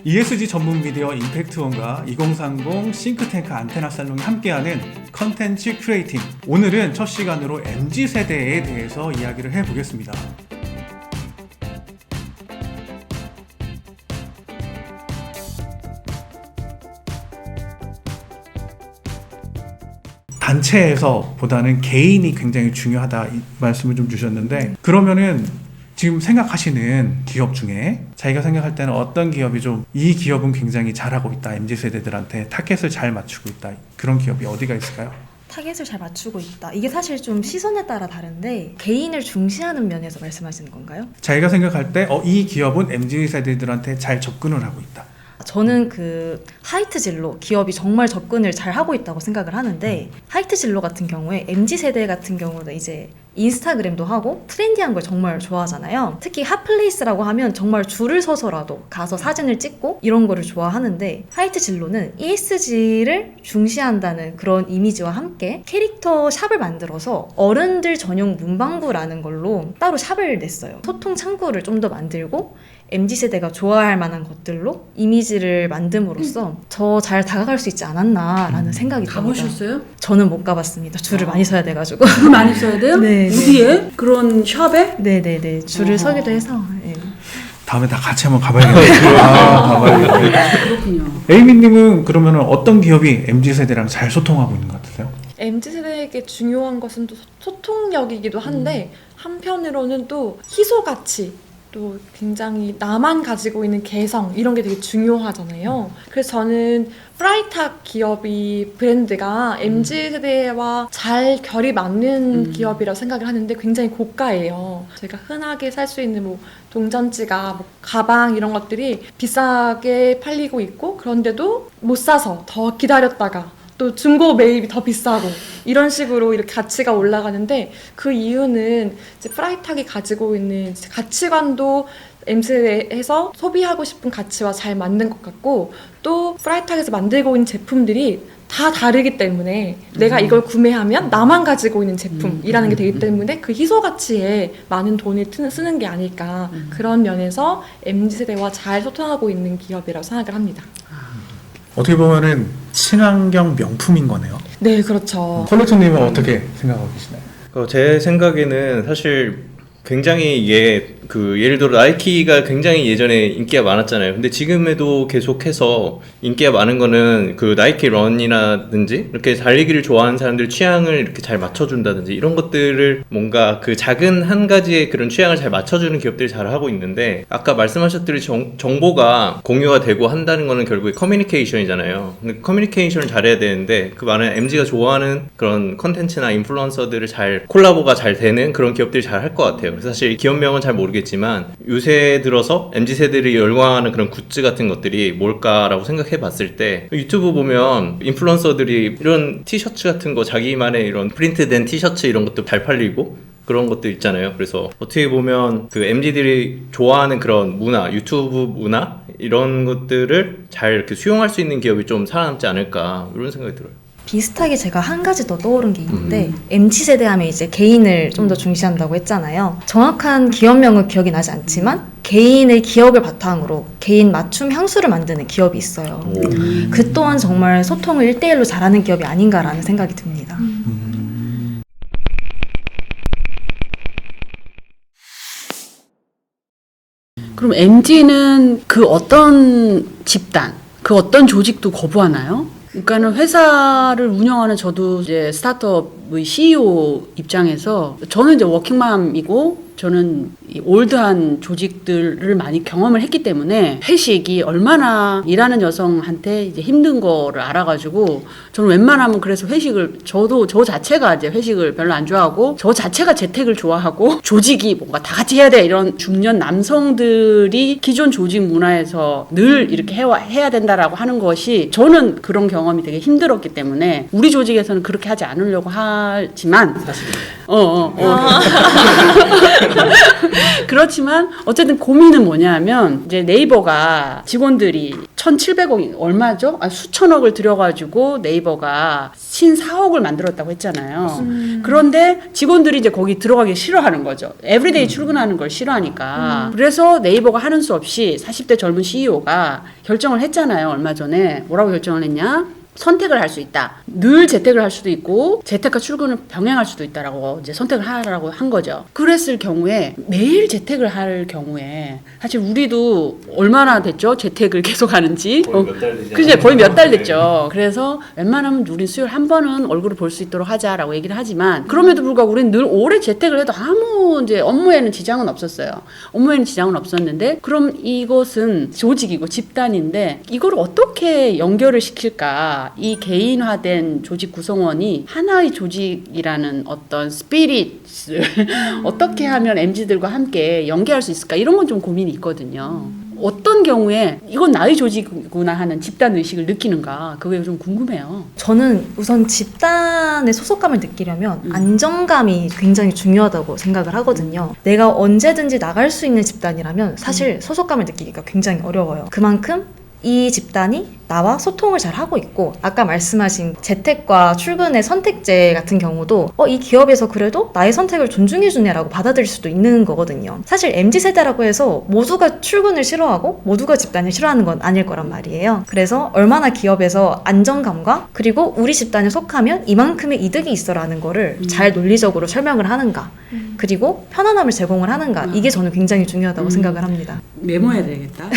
ESG 전문 미디어 임팩트원과 2030 싱크탱크 안테나 살롱이 함께하는 컨텐츠 큐레이팅. 오늘은 첫 시간으로 MZ세대에 대해서 이야기를 해보겠습니다. 단체에서보다는 개인이 굉장히 중요하다 이 말씀을 좀 주셨는데, 그러면은 지금 생각하시는 기업 중에 자기가 생각할 때는 어떤 기업이 좀 이 기업은 굉장히 잘하고 있다, MZ세대들한테 타겟을 잘 맞추고 있다, 그런 기업이 어디가 있을까요? 타겟을 잘 맞추고 있다. 이게 사실 좀 시선에 따라 다른데 개인을 중시하는 면에서 말씀하시는 건가요? 자기가 생각할 때 이 기업은 MZ세대들한테 잘 접근을 하고 있다. 저는 그 하이트 진로 기업이 정말 접근을 잘 하고 있다고 생각을 하는데, 하이트 진로 같은 경우에 MZ세대 같은 경우는 이제 인스타그램도 하고 트렌디한 걸 정말 좋아하잖아요. 특히 핫플레이스라고 하면 정말 줄을 서서라도 가서 사진을 찍고 이런 거를 좋아하는데, 하이트 진로는 ESG를 중시한다는 그런 이미지와 함께 캐릭터 샵을 만들어서 어른들 전용 문방구라는 걸로 따로 샵을 냈어요. 소통 창구를 좀 더 만들고 MZ세대가 좋아할 만한 것들로 이미지를 만듦으로써 더 잘 다가갈 수 있지 않았나라는 생각이 듭니다. 가보셨어요? 저는 못 가봤습니다. 줄을 많이 서야 돼가지고. 줄 많이 써야 돼요? 네. 어디에? 그런 샵에? 네네네. 줄을 서기도 해서. 네. 다음에 다 같이 한번 가봐야겠네요. 가봐야겠네요. 그렇군요. 에이미님은 그러면 어떤 기업이 MZ세대랑 잘 소통하고 있는 것 같으세요? MZ세대에게 중요한 것은 또 소통력이기도 한데, 한편으로는 또 희소가치, 또 굉장히 나만 가지고 있는 개성, 이런 게 되게 중요하잖아요. 그래서 저는 프라이탁 기업이 브랜드가 MZ세대와 잘 결이 맞는 기업이라고 생각을 하는데, 굉장히 고가예요. 저희가 흔하게 살 수 있는 뭐 동전지가, 뭐 가방 이런 것들이 비싸게 팔리고 있고, 그런데도 못 사서 더 기다렸다가 또 중고 매입이 더 비싸고 이런 식으로 이렇게 가치가 올라가는데, 그 이유는 이제 프라이탁이 가지고 있는 이제 가치관도 MZ세대에서 소비하고 싶은 가치와 잘 맞는 것 같고, 또 프라이탁에서 만들고 있는 제품들이 다 다르기 때문에 내가 이걸 구매하면 나만 가지고 있는 제품이라는 게 되기 때문에 그 희소가치에 많은 돈을 쓰는 게 아닐까, 그런 면에서 MZ세대와 잘 소통하고 있는 기업이라고 생각을 합니다. 어떻게 보면은 친환경 명품인 거네요. 네, 그렇죠. 컬렉터님은 어떻게 생각하고 계시나요? 제 생각에는 사실 굉장히 이게 예를 들어 나이키가 굉장히 예전에 인기가 많았잖아요. 근데 지금에도 계속해서 인기가 많은 거는 그 나이키 런이라든지 이렇게 달리기를 좋아하는 사람들 취향을 이렇게 잘 맞춰준다든지 이런 것들을 뭔가 그 작은 한 가지의 그런 취향을 잘 맞춰주는 기업들이 잘 하고 있는데, 아까 말씀하셨듯이 정보가 공유가 되고 한다는 거는 결국에 커뮤니케이션이잖아요. 근데 커뮤니케이션을 잘해야 되는데, 그 많은 MZ가 좋아하는 그런 컨텐츠나 인플루언서들을 잘 콜라보가 잘 되는 그런 기업들이 잘 할 것 같아요. 그래서 사실 기업명은 잘 모르겠지만 요새 들어서 MZ세대들이 열광하는 그런 굿즈 같은 것들이 뭘까라고 생각해 봤을 때, 유튜브 보면 인플루언서들이 이런 티셔츠 같은 거, 자기만의 이런 프린트된 티셔츠 이런 것도 잘 팔리고 그런 것도 있잖아요. 그래서 어떻게 보면 그 MZ들이 좋아하는 그런 문화, 유튜브 문화 이런 것들을 잘 이렇게 수용할 수 있는 기업이 좀 살아남지 않을까, 이런 생각이 들어요. 비슷하게 제가 한 가지 더 떠오른 게 있는데, MZ세대 하면 이제 개인을 좀 더 중시한다고 했잖아요. 정확한 기업명은 기억이 나지 않지만 개인의 기억을 바탕으로 개인 맞춤 향수를 만드는 기업이 있어요. 그 또한 정말 소통을 1대1로 잘하는 기업이 아닌가라는 생각이 듭니다. 그럼 MZ는 그 어떤 집단, 그 어떤 조직도 거부하나요? 그러니까는 회사를 운영하는 저도 이제 스타트업의 CEO 입장에서, 저는 이제 워킹맘이고 저는 이 올드한 조직들을 많이 경험을 했기 때문에 회식이 얼마나 일하는 여성한테 이제 힘든 거를 알아가지고, 저는 웬만하면 그래서 회식을, 저 자체가 이제 회식을 별로 안 좋아하고, 저 자체가 재택을 좋아하고, 조직이 뭔가 다 같이 해야 돼 이런 중년 남성들이 기존 조직 문화에서 늘 이렇게 해야 된다라고 하는 것이, 저는 그런 경험이 되게 힘들었기 때문에 우리 조직에서는 그렇게 하지 않으려고 하지만 그렇지만 어쨌든 고민은 뭐냐면 이제 네이버가 직원들이 1,700억 얼마죠? 수천억을 들여가지고 네이버가 신사옥을 만들었다고 했잖아요. 그런데 직원들이 이제 거기 들어가기 싫어하는 거죠. 에브리데이 출근하는 걸 싫어하니까. 그래서 네이버가 하는 수 없이 40대 젊은 CEO가 결정을 했잖아요. 얼마 전에. 뭐라고 결정을 했냐? 선택을 할 수 있다. 늘 재택을 할 수도 있고 재택과 출근을 병행할 수도 있다라고 이제 선택을 하라고 한 거죠. 그랬을 경우에 매일 재택을 할 경우에 사실 우리도 얼마나 됐죠? 재택을 계속 하는지. 거의 몇 달 되지 그죠? 거의 몇 달 네. 됐죠. 그래서 웬만하면 우린 수요일 한 번은 얼굴을 볼 수 있도록 하자라고 얘기를 하지만 그럼에도 불구하고 우리는 늘 오래 재택을 해도 아무 이제 업무에는 지장은 없었어요. 업무에는 지장은 없었는데 그럼 이것은 조직이고 집단인데 이걸 어떻게 연결을 시킬까? 이 개인화된 조직 구성원이 하나의 조직이라는 어떤 스피릿을 어떻게 하면 MZ들과 함께 연계할 수 있을까? 이런 건 좀 고민이 있거든요. 어떤 경우에 이건 나의 조직이구나 하는 집단 의식을 느끼는가? 그게 좀 궁금해요. 저는 우선 집단의 소속감을 느끼려면 안정감이 굉장히 중요하다고 생각을 하거든요. 내가 언제든지 나갈 수 있는 집단이라면 사실 소속감을 느끼기가 굉장히 어려워요. 그만큼 이 집단이 나와 소통을 잘 하고 있고 아까 말씀하신 재택과 출근의 선택제 같은 경우도 이 기업에서 그래도 나의 선택을 존중해주네라고 받아들일 수도 있는 거거든요. 사실 MZ세대라고 해서 모두가 출근을 싫어하고 모두가 집단을 싫어하는 건 아닐 거란 말이에요. 그래서 얼마나 기업에서 안정감과 그리고 우리 집단에 속하면 이만큼의 이득이 있어라는 거를 잘 논리적으로 설명을 하는가 그리고 편안함을 제공을 하는가 이게 저는 굉장히 중요하다고 생각을 합니다. 메모해야 되겠다.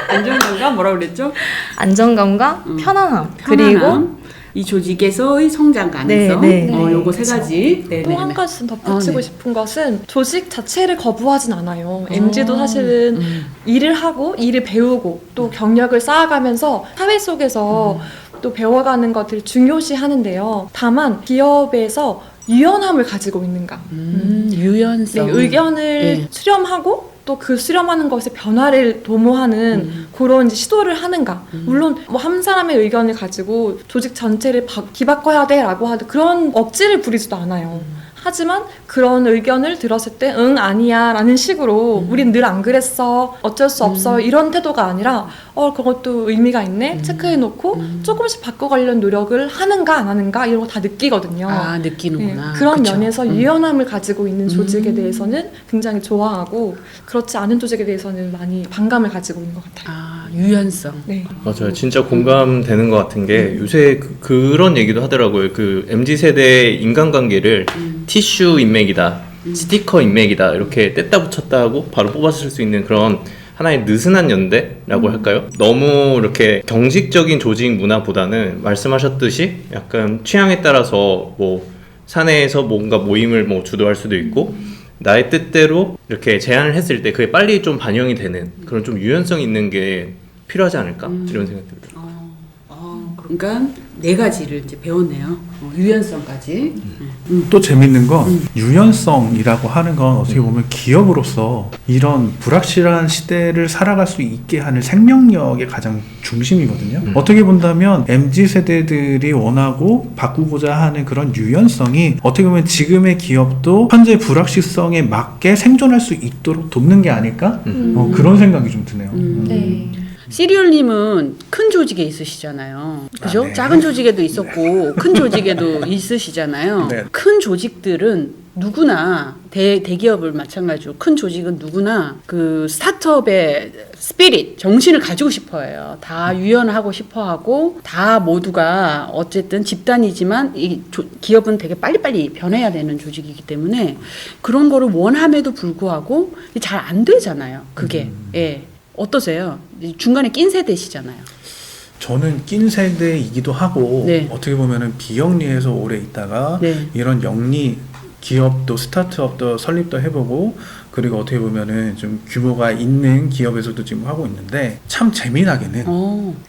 안정감과 뭐라고 그랬죠? 안정감과 편안함 그리고 그리고 이 조직에서의 성장 가능성. 네, 네. 요거 세 가지. 네, 또 한 가지 좀 덧붙이고 네. 싶은 것은 조직 자체를 거부하진 않아요. MZ도 사실은 일을 하고 일을 배우고 또 경력을 쌓아가면서 사회 속에서 또 배워가는 것들을 중요시 하는데요. 다만 기업에서 유연함을 가지고 있는가. 유연성. 네, 의견을 네. 수렴하고 또 그 수렴하는 것에 변화를 도모하는 그런 이제 시도를 하는가. 물론 뭐 한 사람의 의견을 가지고 조직 전체를 뒤바꿔야 돼라고 하는 그런 억지를 부리지도 않아요. 하지만 그런 의견을 들었을 때 응 아니야 라는 식으로 우린 늘 안 그랬어 어쩔 수 없어 이런 태도가 아니라 그것도 의미가 있네 체크해놓고 조금씩 바꿔가려는 노력을 하는가 안 하는가 이런 거 다 느끼거든요. 아, 느끼는구나. 그런 그쵸. 면에서 유연함을 가지고 있는 조직에 대해서는 굉장히 좋아하고 그렇지 않은 조직에 대해서는 많이 반감을 가지고 있는 것 같아요. 아, 유연성. 네. 맞아요. 진짜 공감되는 것 같은 게 요새 그런 얘기도 하더라고요. 그 MZ 세대 인간관계를 티슈 인맥이다, 스티커 인맥이다 이렇게 뗐다 붙였다 하고 바로 뽑았을 수 있는 그런 하나의 느슨한 연대라고 할까요? 너무 이렇게 경직적인 조직 문화보다는 말씀하셨듯이 약간 취향에 따라서 뭐 사내에서 뭔가 모임을 뭐 주도할 수도 있고 나의 뜻대로 이렇게 제안을 했을 때 그게 빨리 좀 반영이 되는 그런 좀 유연성 있는 게 필요하지 않을까 이런 생각이 들어요. 그러니까 네 가지를 이제 배웠네요. 유연성까지. 또 재밌는 건 유연성이라고 하는 건 어떻게 보면 기업으로서 이런 불확실한 시대를 살아갈 수 있게 하는 생명력의 가장 중심이거든요. 어떻게 본다면 MZ세대들이 원하고 바꾸고자 하는 그런 유연성이 어떻게 보면 지금의 기업도 현재 불확실성에 맞게 생존할 수 있도록 돕는 게 아닐까? 그런 생각이 좀 드네요. 네. 시리얼님은 큰 조직에 있으시잖아요. 그죠? 네. 작은 조직에도 있었고 큰 조직에도 있으시잖아요. 네. 큰 조직들은 누구나 대기업을 마찬가지로 큰 조직은 누구나 그 스타트업의 스피릿 정신을 가지고 싶어해요. 다 유연하고 싶어하고 다 모두가 어쨌든 집단이지만 이 기업은 되게 빨리빨리 변해야 되는 조직이기 때문에 그런 거를 원함에도 불구하고 잘 안 되잖아요. 그게 예. 어떠세요? 중간에 낀 세대시잖아요. 저는 낀 세대이기도 하고 네. 어떻게 보면은 비영리에서 오래 있다가 네. 이런 영리 기업도 스타트업도 설립도 해보고 그리고 어떻게 보면은 좀 규모가 있는 기업에서도 지금 하고 있는데 참 재미나게는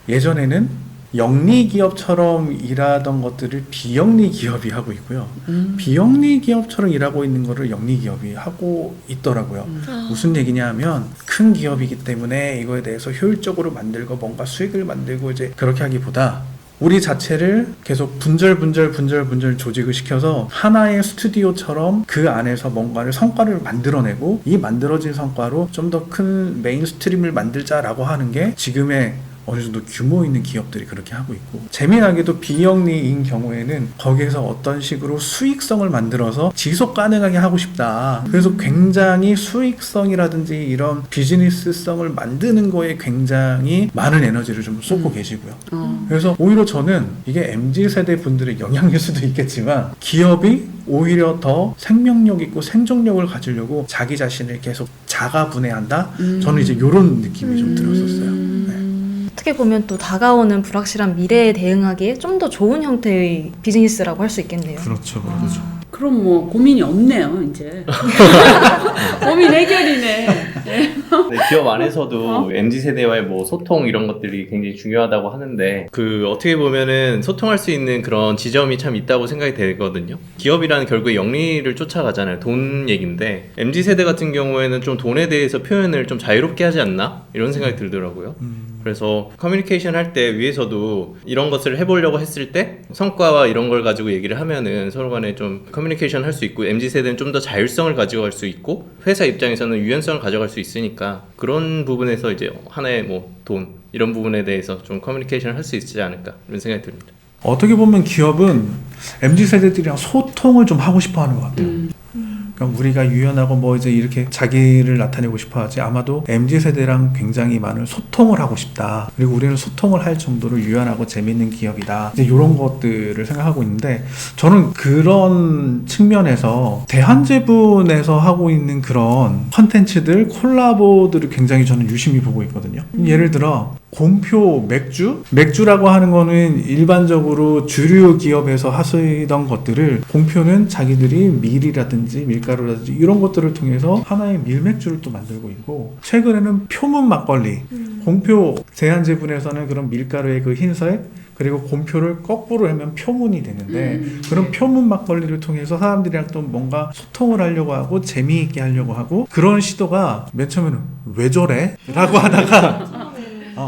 예전에는 영리 기업처럼 일하던 것들을 비영리 기업이 하고 있고요. 비영리 기업처럼 일하고 있는 거를 영리 기업이 하고 있더라고요. 무슨 얘기냐 하면 큰 기업이기 때문에 이거에 대해서 효율적으로 만들고 뭔가 수익을 만들고 이제 그렇게 하기보다 우리 자체를 계속 분절 조직을 시켜서 하나의 스튜디오처럼 그 안에서 뭔가를 성과를 만들어내고 이 만들어진 성과로 좀 더 큰 메인 스트림을 만들자라고 하는 게 지금의 어느 정도 규모 있는 기업들이 그렇게 하고 있고, 재미나게도 비영리인 경우에는 거기에서 어떤 식으로 수익성을 만들어서 지속 가능하게 하고 싶다. 그래서 굉장히 수익성이라든지 이런 비즈니스성을 만드는 거에 굉장히 많은 에너지를 좀 쏟고 계시고요. 그래서 오히려 저는 이게 MZ세대 분들의 영향일 수도 있겠지만 기업이 오히려 더 생명력 있고 생존력을 가지려고 자기 자신을 계속 자가 분해한다? 저는 이제 이런 느낌이 좀 들었었어요. 네. 어떻게 보면 또 다가오는 불확실한 미래에 대응하기에 좀 더 좋은 형태의 비즈니스라고 할 수 있겠네요. 그렇죠. 그렇죠. 그럼 뭐 고민이 없네요, 이제. 고민 해결이네. 네. 네, 기업 안에서도 MZ 세대와의 뭐 소통 이런 것들이 굉장히 중요하다고 하는데, 그 어떻게 보면은 소통할 수 있는 그런 지점이 참 있다고 생각이 되거든요. 기업이라는 결국에 영리를 쫓아가잖아요. 돈 얘기인데 MZ 세대 같은 경우에는 좀 돈에 대해서 표현을 좀 자유롭게 하지 않나 이런 생각이 들더라고요. 그래서 커뮤니케이션 할 때 위에서도 이런 것을 해보려고 했을 때 성과와 이런 걸 가지고 얘기를 하면은 서로 간에 좀 커뮤니케이션 할 수 있고, MZ세대는 좀 더 자율성을 가져갈 수 있고 회사 입장에서는 유연성을 가져갈 수 있으니까 그런 부분에서 이제 하나의 뭐 돈 이런 부분에 대해서 좀 커뮤니케이션을 할 수 있지 않을까 이런 생각이 듭니다. 어떻게 보면 기업은 MZ세대들이랑 소통을 좀 하고 싶어 하는 것 같아요. 그러니까 우리가 유연하고 뭐 이제 이렇게 자기를 나타내고 싶어 하지, 아마도 MZ세대랑 굉장히 많은 소통을 하고 싶다. 그리고 우리는 소통을 할 정도로 유연하고 재밌는 기업이다. 이제 이런 것들을 생각하고 있는데, 저는 그런 측면에서 대한제분에서 하고 있는 그런 컨텐츠들, 콜라보들을 굉장히 저는 유심히 보고 있거든요. 예를 들어 공표 맥주라고 하는 거는 일반적으로 주류 기업에서 하시던 것들을 공표는 자기들이 밀이라든지 밀가루라든지 이런 것들을 통해서 하나의 밀맥주를 또 만들고 있고, 최근에는 표문 막걸리, 공표 제한제분에서는 그런 밀가루의 그 흰색, 그리고 곰표를 거꾸로 하면 표문이 되는데, 그런 표문 막걸리를 통해서 사람들이랑 또 뭔가 소통을 하려고 하고 재미있게 하려고 하고, 그런 시도가 맨 처음에는 왜 저래? 라고 하다가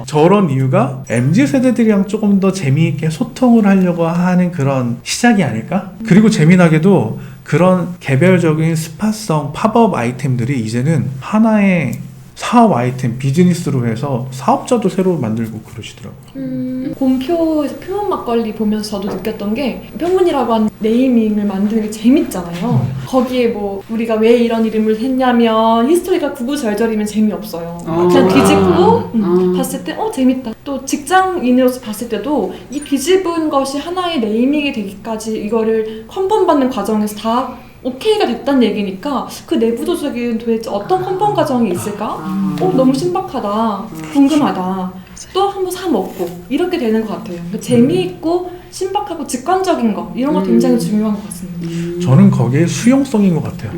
저런 이유가 MZ세대들이랑 조금 더 재미있게 소통을 하려고 하는 그런 시작이 아닐까? 그리고 재미나게도 그런 개별적인 스팟성 팝업 아이템들이 이제는 하나의 사업 아이템, 비즈니스로 해서 사업자도 새로 만들고 그러시더라고요. 곰표에서 표문 막걸리 보면서 저도 느꼈던 게, 표문이라고 하는 네이밍을 만드는 게 재밌잖아요. 거기에 뭐 우리가 왜 이런 이름을 했냐면 히스토리가 구구절절이면 재미없어요. 그냥 뒤집고 봤을 때 재밌다. 또 직장인으로서 봤을 때도 이 뒤집은 것이 하나의 네이밍이 되기까지 이거를 컨펌 받는 과정에서 다 오케이가 됐다는 얘기니까 그 내부조직은 도대체 어떤 컨펌 과정이 있을까? 너무 신박하다, 궁금하다, 또 한번 사 먹고 이렇게 되는 것 같아요. 그러니까 재미있고 신박하고 직관적인 거, 이런 거 굉장히 중요한 것 같습니다. 저는 거기에 수용성인 것 같아요.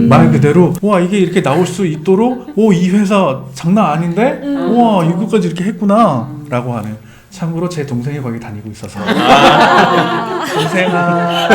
말 그대로 와, 이게 이렇게 나올 수 있도록 이 회사 장난 아닌데? 와, 이거까지 이렇게 했구나 라고 하는. 참고로 제 동생이 거기 다니고 있어서 동생아